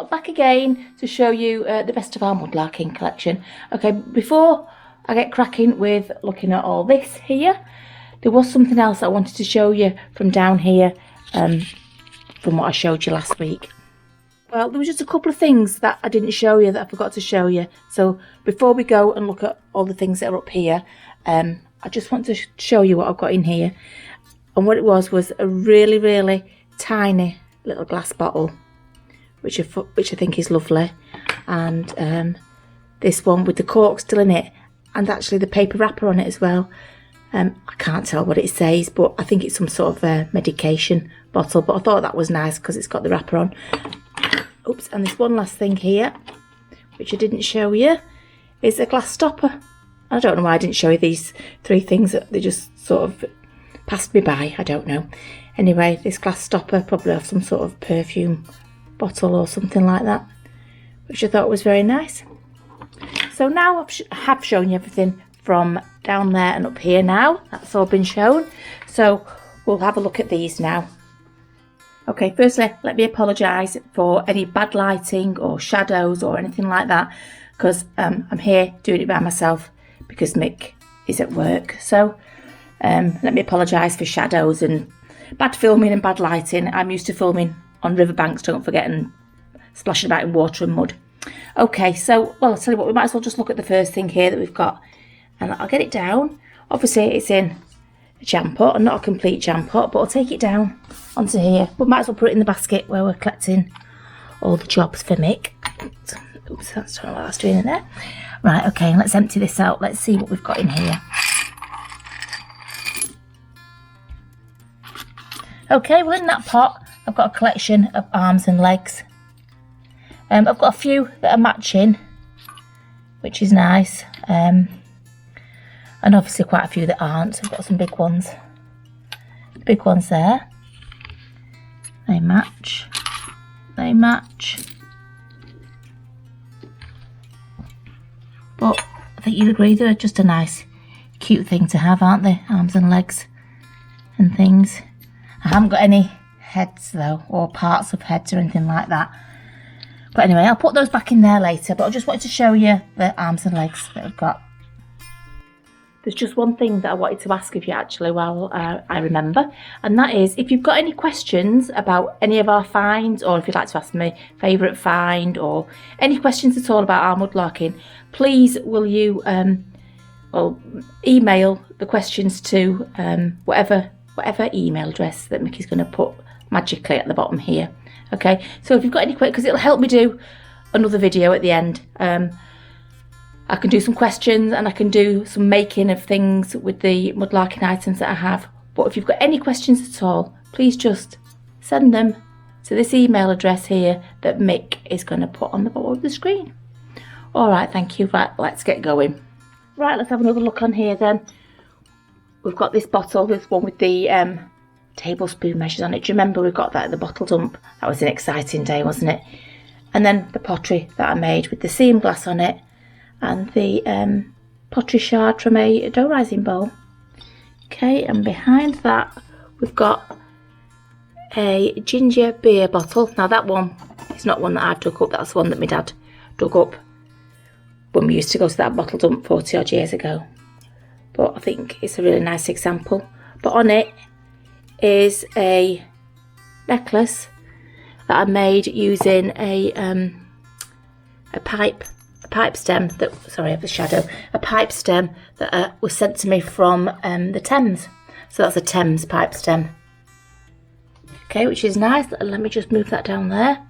well, back again to show you the best of our mudlarking collection. Okay, before I get cracking with looking at all this here, there was something else I wanted to show you from down here, from what I showed you last week. Well, there was just a couple of things that I didn't show you that I forgot to show you. So before we go and look at all the things that are up here, I just want to show you what I've got in here. And what it was a really, really tiny little glass bottle, which I think is lovely. And this one with the cork still in it, and actually the paper wrapper on it as well. I can't tell what it says, but I think it's some sort of medication bottle. But I thought that was nice because it's got the wrapper on. Oops, and this one last thing here, which I didn't show you, is a glass stopper. I don't know why I didn't show you these three things. They just sort of passed me by. I don't know. Anyway, this glass stopper probably have some sort of perfume bottle or something like that, which I thought was very nice. So now I have shown you everything from down there and up here now. That's all been shown. So we'll have a look at these now. Okay, firstly, let me apologise for any bad lighting or shadows or anything like that, because I'm here doing it by myself because Mick is at work. So let me apologise for shadows and bad filming and bad lighting. I'm used to filming on riverbanks, don't forget, and splashing about in water and mud. Okay, so, well, I'll tell you what, we might as well just look at the first thing here that we've got. And I'll get it down. Obviously, it's in a jam pot, and not a complete jam pot, but I'll take it down onto here. We might as well put it in the basket where we're collecting all the jobs for Mick. Oops, that's not what that's doing in there. Right, okay, let's empty this out. Let's see what we've got in here. Okay, well, in that pot, I've got a collection of arms and legs. I've got a few that are matching, which is nice. And obviously quite a few that aren't. I've got some big ones. Big ones there. They match. They match. But I think you'd agree they're just a nice, cute thing to have, aren't they? Arms and legs and things. I haven't got any heads though, or parts of heads or anything like that. But anyway, I'll put those back in there later. But I just wanted to show you the arms and legs that I've got. There's just one thing that I wanted to ask of you actually while I remember, and that is if you've got any questions about any of our finds, or if you'd like to ask me favourite find, or any questions at all about our mudlarking, please will you email the questions to whatever email address that Mickey's going to put magically at the bottom here. Okay, so if you've got any questions, because it'll help me do another video at the end. I can do some questions and I can do some making of things with the mudlarking items that I have. But if you've got any questions at all, please just send them to this email address here that Mick is going to put on the bottom of the screen. All right, thank you. Right, let's get going. Right, let's have another look on here then. We've got this bottle, this one with the tablespoon measures on it. Do you remember we got that at the bottle dump? That was an exciting day, wasn't it? And then the pottery that I made with the seam glass on it, and the pottery shard from a dough rising bowl. Okay, and behind that we've got a ginger beer bottle. Now that one is not one that I've dug up, that's one that my dad dug up when we used to go to that bottle dump 40 odd years ago. But I think it's a really nice example. But on it is a necklace that I made using a pipe stem that, sorry, I have a shadow, a pipe stem that was sent to me from the Thames. So that's a Thames pipe stem. Okay, which is nice. Let me just move that down there.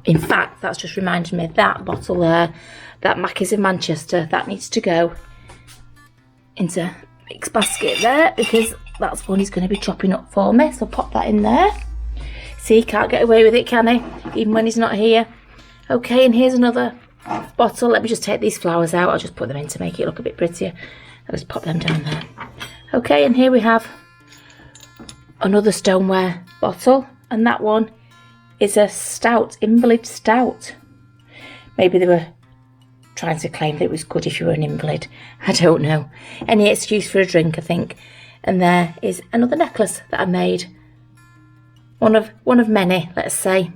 In fact, that's just reminded me, that bottle there, that Mackie's in Manchester, that needs to go into Mick's basket there, because that's one he's going to be chopping up for me. So pop that in there. See, he can't get away with it, can he? Even when he's not here. Okay, and here's another bottle. Let me just take these flowers out. I'll just put them in to make it look a bit prettier. I'll just pop them down there. Okay, and here we have another stoneware bottle, and that one is a stout, invalid stout. Maybe they were trying to claim that it was good if you were an invalid. I don't know. Any excuse for a drink, I think. And there is another necklace that I made. One of many, let's say.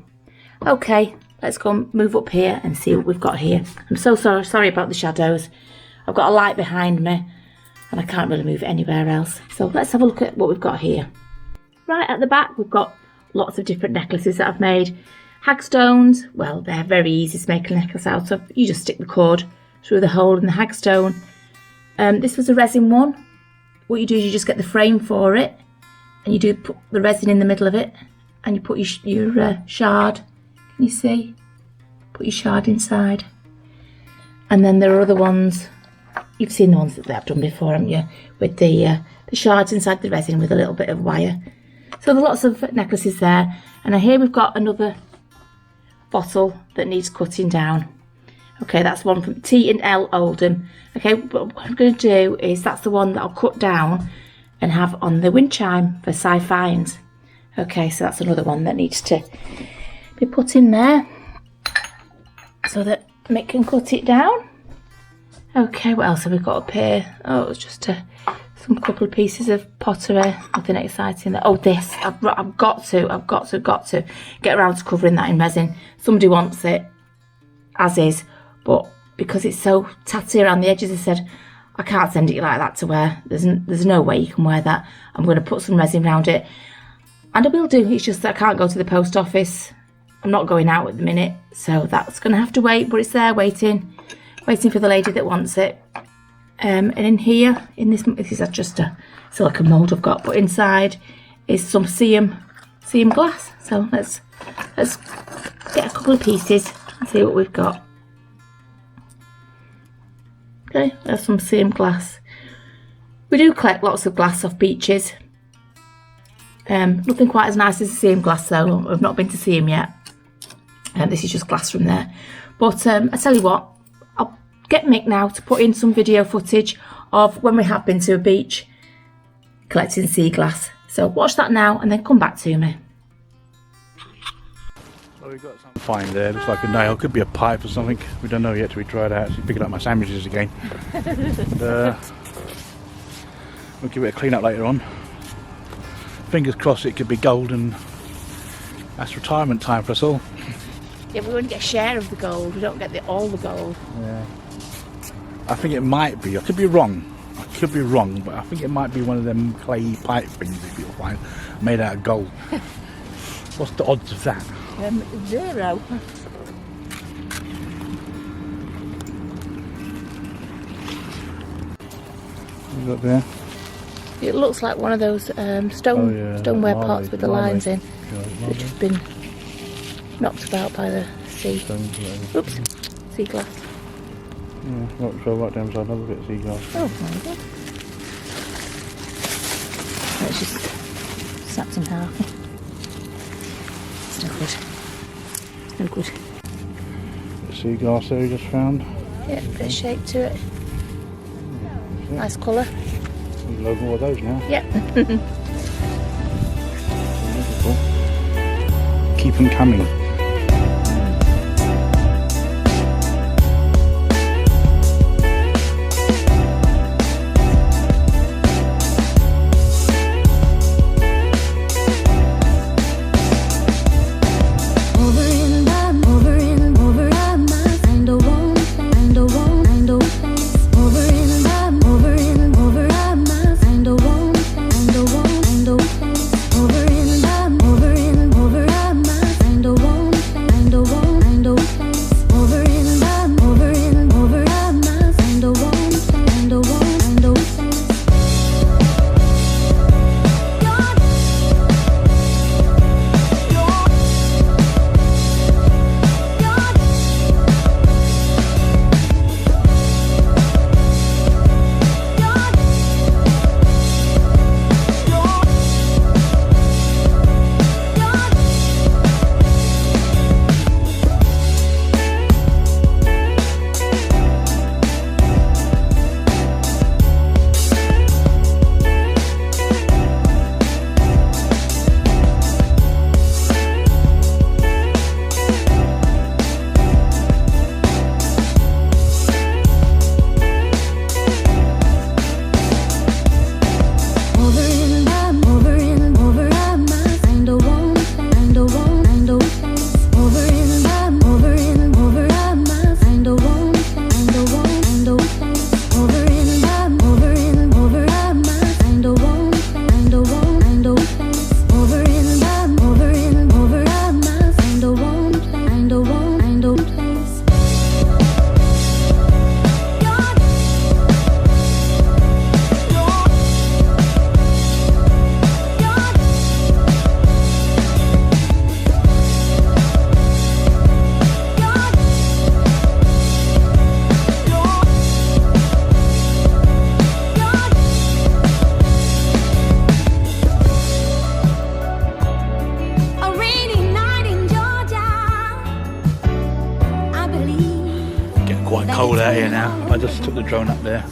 Okay, let's go and move up here and see what we've got here. I'm so sorry about the shadows. I've got a light behind me and I can't really move it anywhere else. So let's have a look at what we've got here. Right at the back, we've got lots of different necklaces that I've made. Hagstones, well, they're very easy to make a necklace out of. You just stick the cord through the hole in the hagstone. This was a resin one. What you do is you just get the frame for it, and you do put the resin in the middle of it, and you put your shard. Can you see? Put your shard inside. And then there are other ones. You've seen the ones that I've done before, haven't you? With the shards inside the resin with a little bit of wire. So there are lots of necklaces there. And here we've got another bottle that needs cutting down. Okay, that's one from T and L Oldham. Okay, but what I'm going to do is that's the one that I'll cut down and have on the wind chime for sci-fines. Okay, so that's another one that needs to be put in there so that Mick can cut it down. Okay, what else have we got up here? Oh, it's just some couple of pieces of pottery. Nothing exciting there. Oh, this. I've got to get around to covering that in resin. Somebody wants it as is, but because it's so tatty around the edges, I said, I can't send it like that to wear. There's no way you can wear that. I'm going to put some resin around it. And I will do. It's just that I can't go to the post office. I'm not going out at the minute. So that's going to have to wait. But it's there waiting for the lady that wants it. And in here, this is just a silicone mould I've got. But inside is some seam glass. So let's get a couple of pieces and see what we've got. Okay, there's some seam glass. We do collect lots of glass off beaches. Nothing quite as nice as the seam glass though. I've not been to see him yet. This is just glass from there. But I tell you what, I'll get Mick now to put in some video footage of when we have been to a beach collecting sea glass. So watch that now and then come back to me. So we've got something fine there, looks like a nail, could be a pipe or something. We don't know yet till we try it out. She's picking up my sandwiches again. We'll give it a clean up later on. Fingers crossed it could be gold, and that's retirement time for us all. Yeah, we only get a share of the gold, we don't get all the gold. Yeah. I think it might be, I could be wrong, but I think it might be one of them clay pipe things that you'll find made out of gold. What's the odds of that? 0. What's up there? It looks like one of those stoneware pots with the lines in, which has been knocked about by the sea. Oops, sea glass. Yeah, right down beside another bit of sea glass. Oh my god. Let's just snapped in half. It's no good. It's no good. Bit of sea glass there you just found. Yeah, bit of shape to it. Nice colour. There's a load more of those now. Yep. Keep them coming. Over in I just took the drone up there.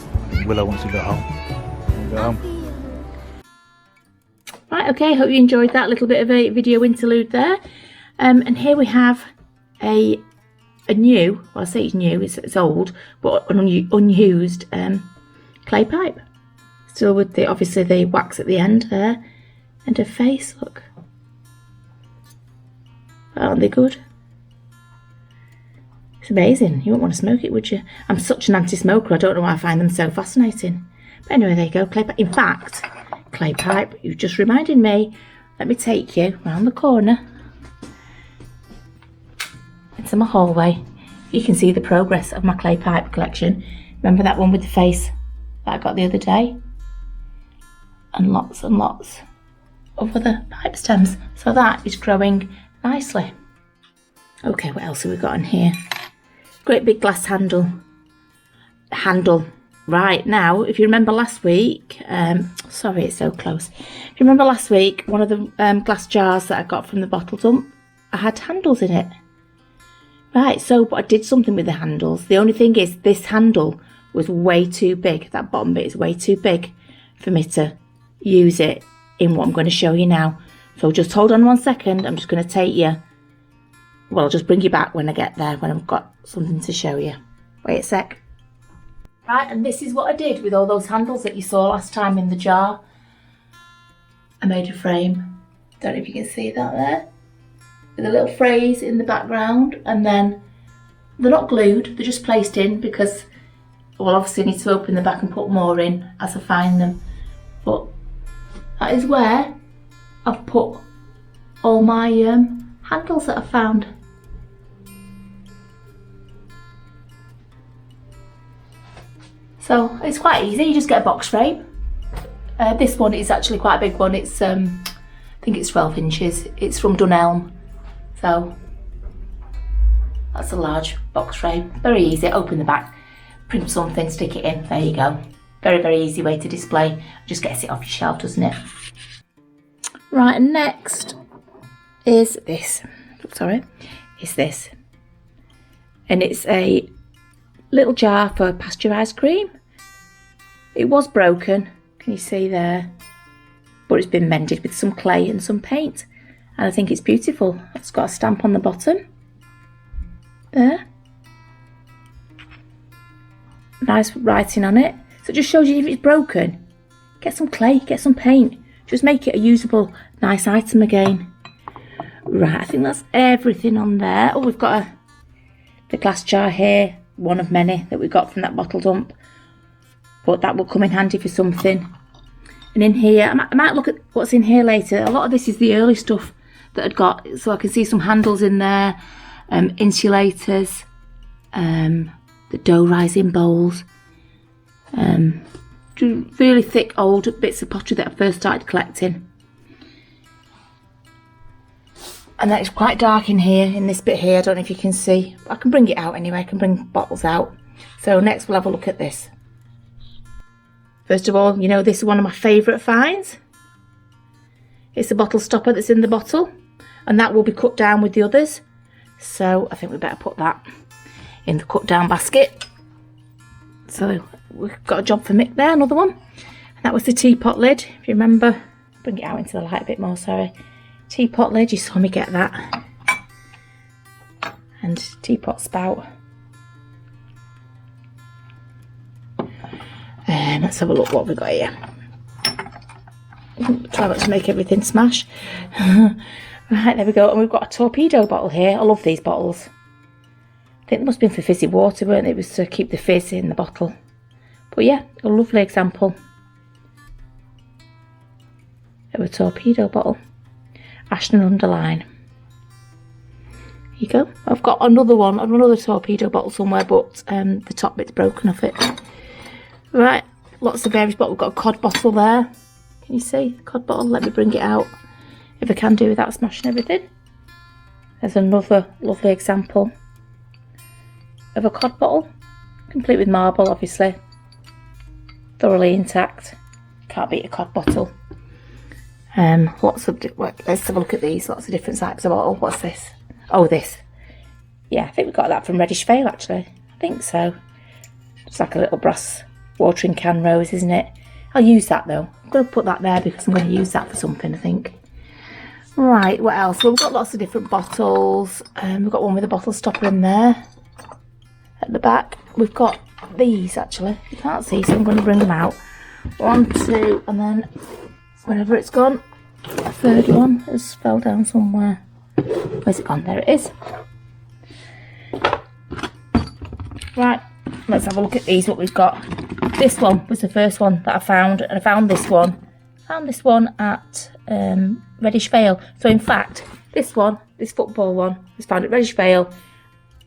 Willow wants to go home. Go home. Right, okay, hope you enjoyed that little bit of a video interlude there. And here we have a new, well, I say it's new, it's old, but an unused clay pipe. Still with the, obviously the wax at the end there. And her face, look. Aren't they good? It's amazing. You wouldn't want to smoke it, would you? I'm such an anti-smoker, I don't know why I find them so fascinating. But anyway, there you go, clay pipe. In fact, clay pipe, you've just reminded me. Let me take you round the corner into my hallway. You can see the progress of my clay pipe collection. Remember that one with the face that I got the other day? And lots of other pipe stems. So that is growing nicely. Okay, what else have we got in here? Great big glass handle. Right, now, if you remember last week, sorry it's so close. If you remember last week, one of the glass jars that I got from the bottle dump, I had handles in it. Right, so but I did something with the handles. The only thing is this handle was way too big. That bottom bit is way too big for me to use it in what I'm going to show you now. So just hold on 1 second. I'm just going to take you. Well, I'll just bring you back when I get there, when I've got something to show you. Wait a sec. Right, and this is what I did with all those handles that you saw last time in the jar. I made a frame. Don't know if you can see that there. With a little phrase in the background, and then they're not glued, they're just placed in because, well, obviously I need to open the back and put more in as I find them. But that is where I've put all my handles that I found. So it's quite easy, you just get a box frame. This one is actually quite a big one, it's I think it's 12 inches, it's from Dunelm. So that's a large box frame, very easy, open the back, print something, stick it in, there you go. Very, very easy way to display, just gets it off your shelf, doesn't it? Right, and next is this, this. And it's a little jar for pasteurised cream. It was broken, can you see there? But it's been mended with some clay and some paint. And I think it's beautiful. It's got a stamp on the bottom. There. Nice writing on it. So it just shows you if it's broken. Get some clay, get some paint. Just make it a usable, nice item again. Right, I think that's everything on there. Oh, we've got the glass jar here. One of many that we got from that bottle dump. But that will come in handy for something. And in here, I might look at what's in here later. A lot of this is the early stuff that I'd got. So I can see some handles in there, insulators, the dough rising bowls, really thick old bits of pottery that I first started collecting. And that is quite dark in here, in this bit here. I don't know if you can see. I can bring it out anyway. I can bring bottles out. So next we'll have a look at this. First of all, you know, this is one of my favourite finds. It's a bottle stopper that's in the bottle, and that will be cut down with the others. So I think we better put that in the cut down basket. So we've got a job for Mick there, another one. And that was the teapot lid, if you remember. Bring it out into the light a bit more, sorry. Teapot lid, you saw me get that. And teapot spout. Let's have a look what we've got here. Try not to make everything smash. Right, there we go. And we've got a torpedo bottle here. I love these bottles. I think they must have been for fizzy water, weren't they? It was to keep the fizz in the bottle. But yeah, a lovely example of a torpedo bottle. Ashton underline. Here you go. I've got another one, another torpedo bottle somewhere, but the top bit's broken off it. Right, lots of various bottles. We've got a cod bottle there. Can you see the cod bottle? Let me bring it out if I can do without smashing everything. There's another lovely example of a cod bottle, complete with marble, obviously, thoroughly intact. Can't beat a cod bottle. Let's have a look at these. Lots of different types of bottle. What's this? Oh, this. Yeah, I think we got that from Reddish Vale, actually. I think so. It's like a little brass watering can rose, isn't it? I'll use that though. I'm going to put that there because I'm going to use that for something, I think. Right, what else? Well, we've got lots of different bottles. We've got one with a bottle stopper in there at the back. We've got these actually. You can't see, so I'm going to bring them out. 1, 2, and then wherever it's gone, a third one has fell down somewhere. Where's it gone? There it is. Right, let's have a look at these, what we've got. This one was the first one that I found, and I found this one. At Reddish Vale. So in fact, this football one, was found at Reddish Vale,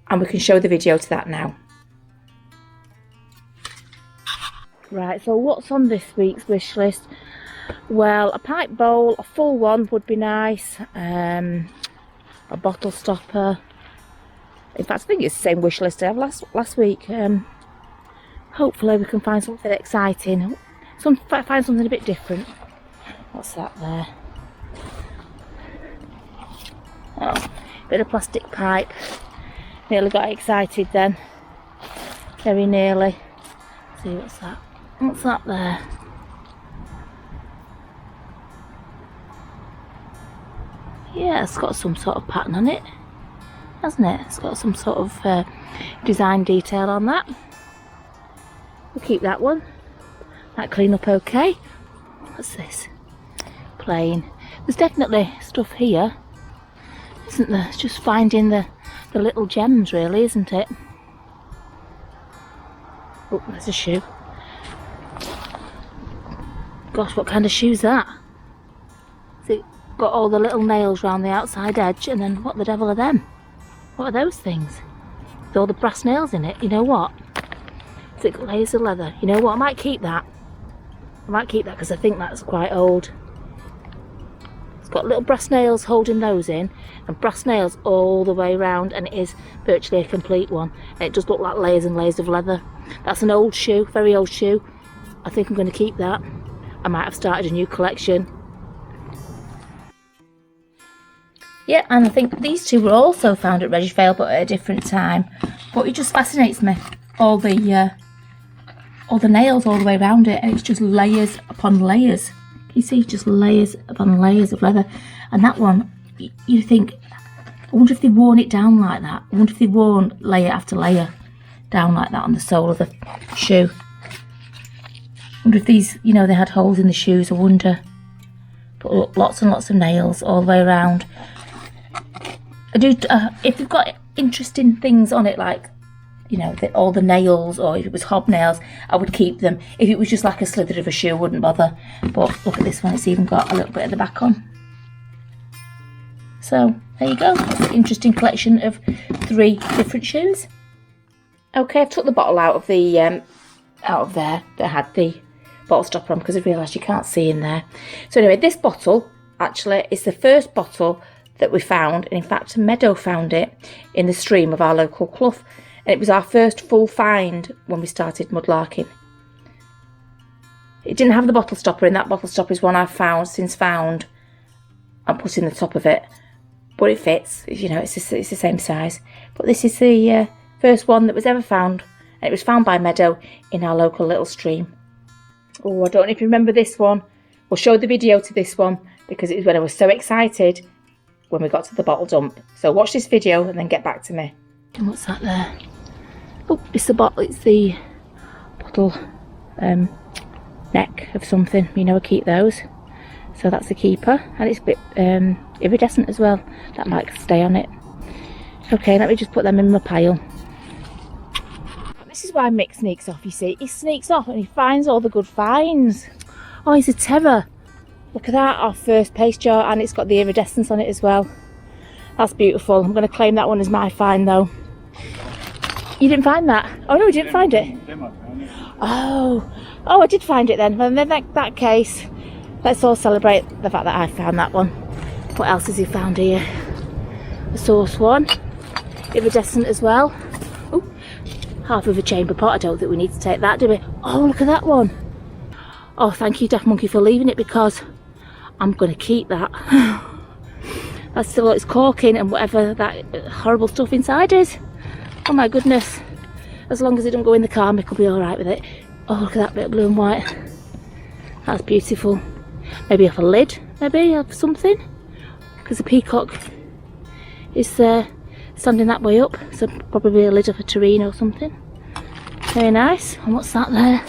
and we can show the video to that now. Right, so what's on this week's wish list? Well, a pipe bowl, a full one would be nice. A bottle stopper. In fact, I think it's the same wish list I had last week. Hopefully we can find something exciting. Find something a bit different. What's that there? Oh, bit of plastic pipe. Nearly got excited then. Very nearly. Let's see, what's that? What's that there? Yeah, it's got some sort of pattern on it, hasn't it? It's got some sort of design detail on that. We'll keep that one. That clean up okay. What's this? Plain. There's definitely stuff here, isn't there? It's just finding the little gems really, isn't it? Oh, there's a shoe. Gosh, what kind of shoe's that? Has it got all the little nails round the outside edge, and then what the devil are them? What are those things? With all the brass nails in it, you know what? Is it layers of leather? You know what, I might keep that. I might keep that because I think that's quite old. It's got little brass nails holding those in, and brass nails all the way around, and it is virtually a complete one. And it does look like layers and layers of leather. That's an old shoe, very old shoe. I think I'm going to keep that. I might have started a new collection. Yeah, and I think these two were also found at Reddish Vale, but at a different time. But it just fascinates me, all the nails all the way around it, and it's just layers upon layers. You see, just layers upon layers of leather. And that one, you think, I wonder if they've worn it down like that. I wonder if they've worn layer after layer down like that on the sole of the shoe. I wonder if these, you know, they had holes in the shoes, I wonder. But look, lots and lots of nails all the way around. I do, if you've got interesting things on it, like, you know, all the nails, or if it was hobnails, I would keep them. If it was just like a slither of a shoe, I wouldn't bother. But look at this one, it's even got a little bit of the back on. So, there you go. That's an interesting collection of 3 different shoes. Okay, I've took the bottle out of the out of there that had the bottle stopper on, because I realised you can't see in there. So anyway, this bottle actually is the first bottle that we found, and in fact Meadow found it in the stream of our local clough, and it was our first full find when we started mudlarking. It didn't have the bottle stopper in. That bottle stopper is one I've since found and put in the top of it, but it fits, you know, it's the same size. But this is the first one that was ever found, and it was found by Meadow in our local little stream. Oh, I don't know if you remember this one. We'll show the video to this one because it was when I was so excited when we got to the bottle dump. So watch this video and then get back to me. And what's that there? Oh, it's the bottle. It's the bottle neck of something. You know, I keep those. So that's the keeper, and it's a bit iridescent as well. That might stay on it. Okay, let me just put them in my pile. This is why Mick sneaks off, you see. He sneaks off and he finds all the good finds. Oh, he's a terror. Look at that, our first paste jar, and it's got the iridescence on it as well. That's beautiful. I'm going to claim that one as my find though. You didn't find that? Oh no, you didn't find it? Oh, I did find it then. Well, in that case, let's all celebrate the fact that I found that one. What else has he found here? A source one. Iridescent as well. Oh, half of a chamber pot. I don't think we need to take that, do we? Oh, look at that one. Oh, thank you, Daft Monkey, for leaving it, because I'm going to keep that. That's still got its corking and whatever that horrible stuff inside is. Oh my goodness. as long as it don't go in the car, Mick will be alright with it. Oh, look at that bit of blue and white. That's beautiful. Maybe off a lid, maybe, of something. Because the peacock is standing that way up, so probably a lid of a tureen or something. Very nice. And what's that there?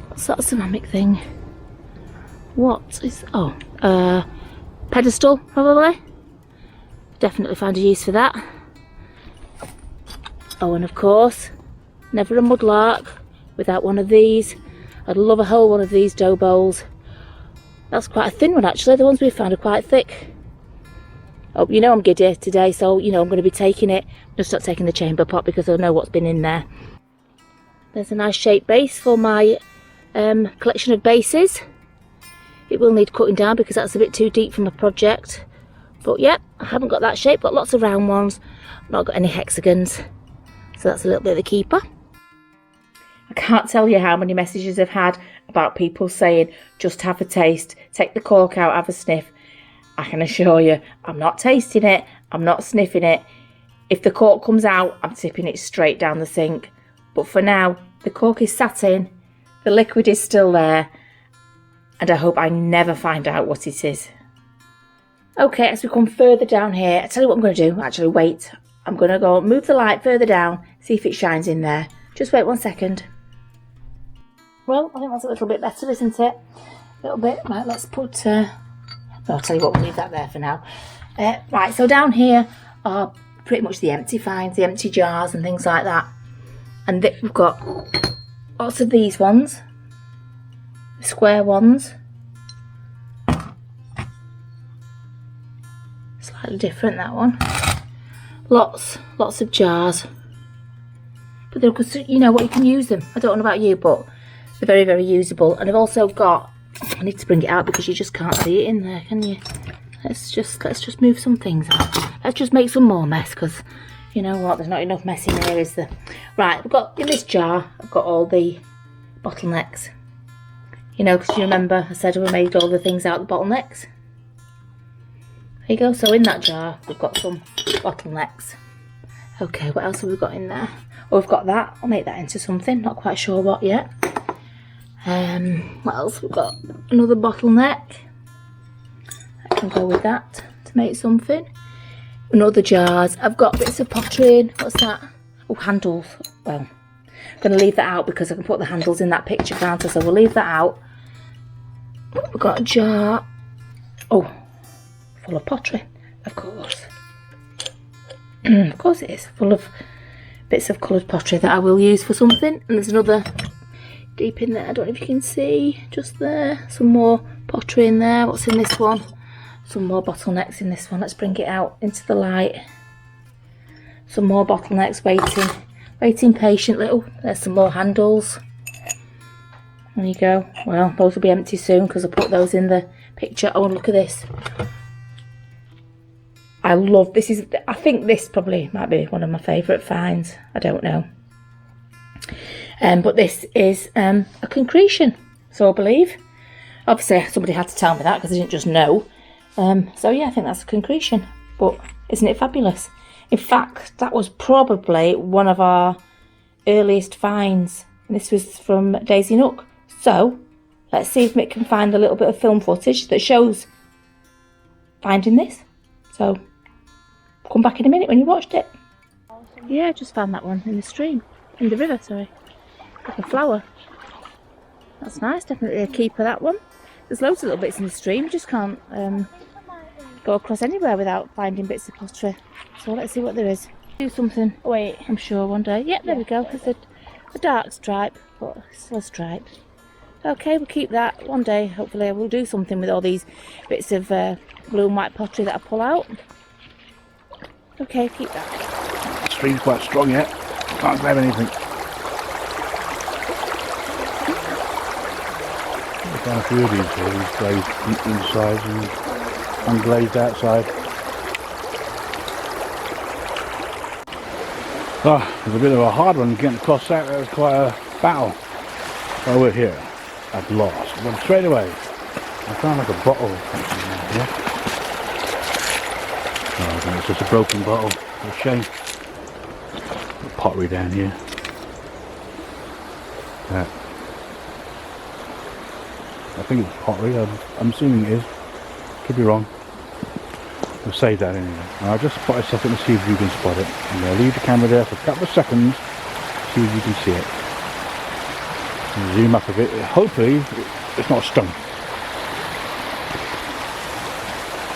What's that ceramic thing? What is... oh, pedestal, probably. Definitely find a use for that. Oh, and of course, never a mudlark without one of these. I'd love a whole one of these dough bowls. That's quite a thin one, actually. The ones we found are quite thick. Oh, you know I'm giddy today, so you know I'm going to be taking it. Just not taking the chamber pot because I know what's been in there. There's a nice shaped base for my collection of bases. It will need cutting down because that's a bit too deep for my project. But yeah, I haven't got that shape. Got lots of round ones. Not got any hexagons. So that's a little bit of the keeper. I can't tell you how many messages I've had about people saying, just have a taste, take the cork out, have a sniff. I can assure you, I'm not tasting it, I'm not sniffing it. If the cork comes out, I'm tipping it straight down the sink. But for now, the cork is sat in, the liquid is still there, and I hope I never find out what it is. Okay, as we come further down here, I tell you what I'm going to do. Actually, wait. I'm going to go move the light further down, see if it shines in there. Just wait 1 second. Well, I think that's a little bit better, isn't it? A little bit. Right, let's put... no, I'll tell you what, we'll leave that there for now. Right, so down here are pretty much the empty finds, the empty jars and things like that. And we've got lots of these ones, square ones. Slightly different, that one. Lots of jars. But they're good, you know what, you can use them. I don't know about you, but they're very, very usable. And I've also got, I need to bring it out because you just can't see it in there, can you? Let's just move some things out. Let's just make some more mess because, you know what, there's not enough mess in here, is there? Right, we've got, in this jar, I've got all the bottlenecks. You know, because you remember I said we made all the things out of the bottlenecks. There you go, so in that jar, we've got some bottlenecks. Okay, what else have we got in there? Oh, we've got that. I'll make that into something, not quite sure what yet. What else? We've got another bottleneck. I can go with that to make something. Another jars. I've got bits of pottery in. What's that? Oh, handles. Well, I'm going to leave that out because I can put the handles in that picture counter, so we'll leave that out. We've got a jar. Oh, full of pottery, of course. Of course it is. Full of bits of coloured pottery that I will use for something. And there's another deep in there, I don't know if you can see, just there. Some more pottery in there. What's in this one? Some more bottlenecks in this one. Let's bring it out into the light. Some more bottlenecks waiting patiently. Oh, there's some more handles. There you go. Well, those will be empty soon because I put those in the picture. Oh, and look at this. I love this. I think this probably might be one of my favourite finds. I don't know. But this is a concretion, so I believe. Obviously, somebody had to tell me that because I didn't just know. So yeah, I think that's a concretion. But isn't it fabulous? In fact, that was probably one of our earliest finds. And this was from Daisy Nook. So let's see if Mick can find a little bit of film footage that shows finding this. So come back in a minute when you watched it. Yeah, I just found that one in the stream. In the river, sorry. Like a flower. That's nice, definitely a keeper, that one. There's loads of little bits in the stream, you just can't go across anywhere without finding bits of pottery. So let's see what there is. Do something, wait, I'm sure one day. Yep, there we go. There's a dark stripe, but still a stripe. Okay, we'll keep that. One day, hopefully, I will do something with all these bits of blue and white pottery that I pull out. Okay, keep that. The stream's quite strong yet. Can't grab anything. I found a few of these here, these glazed inside and unglazed outside. Oh, it was a bit of a hard one getting across that. That was quite a battle. Oh, we're here at last. But straight away, I found like a bottle or something here. Oh, I think it's just a broken bottle. What a shame. Pottery down here. that. I think it's pottery. I'm assuming it is. Could be wrong. We'll save that anyway. And I'll just spot a second to see if you can spot it. I'm going to leave the camera there for a couple of seconds, see if you can see it. And zoom up a bit. Hopefully it's not a stone.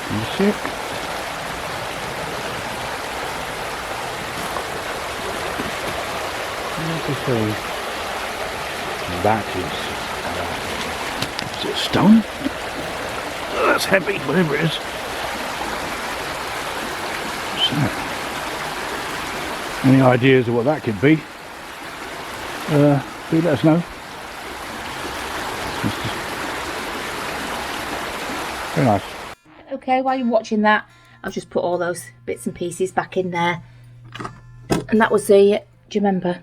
Can you see it? That is it a stone? Oh, that's heavy, whatever it is. What's that? Any ideas of what that could be? Do let us know. Very nice. Okay, while you're watching that, I'll just put all those bits and pieces back in there. And that was the, do you remember?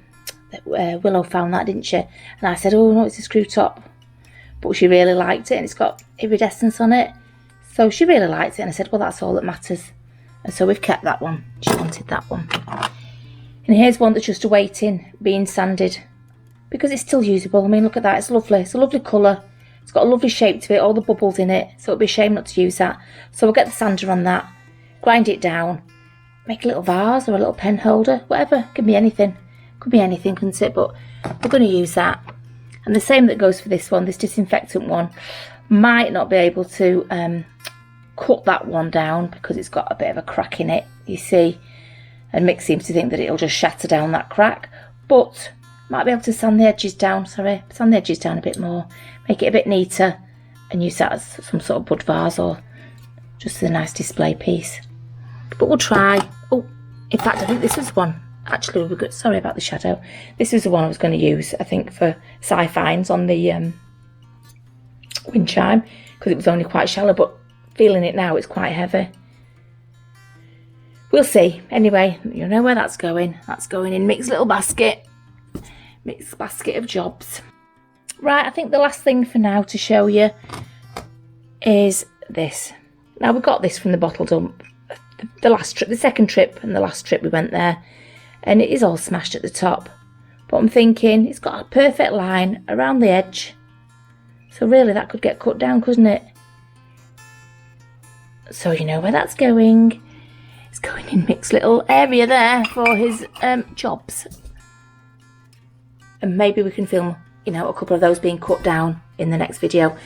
Willow found that, didn't she? And I said, oh no, it's a screw top. But she really liked it, and it's got iridescence on it. So she really liked it, and I said, well, that's all that matters. And so we've kept that one. She wanted that one. And here's one that's just awaiting being sanded, because it's still usable. I mean, look at that, it's lovely. It's a lovely colour. It's got a lovely shape to it, all the bubbles in it. So it'd be a shame not to use that. So we'll get the sander on that, grind it down, make a little vase or a little pen holder, whatever. Could be anything. Could be anything, couldn't it? But we're going to use that. And the same that goes for this one, this disinfectant one. Might not be able to cut that one down because it's got a bit of a crack in it, you see. And Mick seems to think that it'll just shatter down that crack. But might be able to sand the edges down, sand the edges down a bit more. Make it a bit neater and use that as some sort of bud vase or just a nice display piece. But we'll try. Oh, in fact, I think this is one. Actually, we'll be good. Sorry about the shadow. This is the one I was going to use, I think, for sci-fines on the wind chime, because it was only quite shallow, but feeling it now, it's quite heavy. We'll see. Anyway, you know where that's going. That's going in Mick's little basket. Mick's basket of jobs. Right, I think the last thing for now to show you is this. Now, we got this from the bottle dump. The last trip, the second trip and the last trip we went there. And it is all smashed at the top. But I'm thinking it's got a perfect line around the edge. So really that could get cut down, couldn't it? So you know where that's going. It's going in Mick's little area there for his jobs. And maybe we can film, you know, a couple of those being cut down in the next video.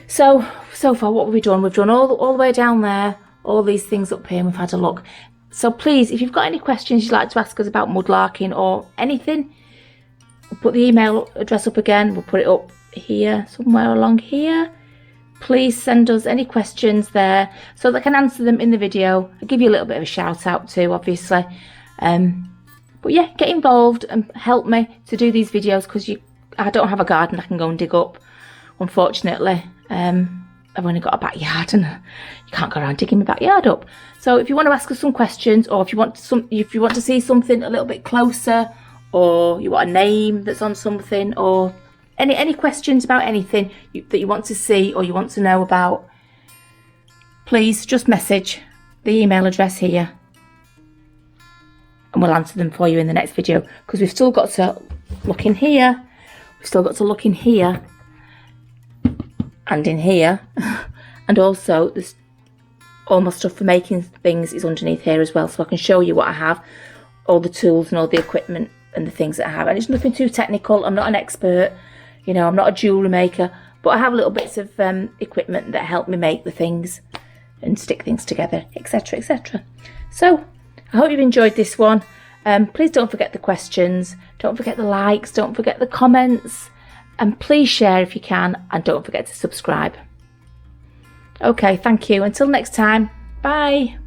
So far what have we done? We've done all the way down there. All these things up here, and we've had a look. So please, if you've got any questions you'd like to ask us about mudlarking or anything, we'll put the email address up again. We'll put it up here, somewhere along here. Please send us any questions there so that I can answer them in the video. I'll give you a little bit of a shout out too, obviously. But yeah, get involved and help me to do these videos, because I don't have a garden I can go and dig up, unfortunately. I've only got a backyard, and you can't go around digging my backyard up. So if you want to ask us some questions, or if you want to see something a little bit closer, or you want a name that's on something, or any questions about anything that you want to see or you want to know about, please just message the email address here, and we'll answer them for you in the next video. Because we've still got to look in here. We've still got to look in here. And in here, and also there's all my stuff for making things is underneath here as well, so I can show you what I have, all the tools and all the equipment and the things that I have. And it's nothing too technical. I'm not an expert, you know, I'm not a jewellery maker, but I have little bits of equipment that help me make the things and stick things together, etc, etc. So I hope you've enjoyed this one. Please don't forget the questions, don't forget the likes, don't forget the comments. And please share if you can, and don't forget to subscribe. Okay, thank you. Until next time, bye.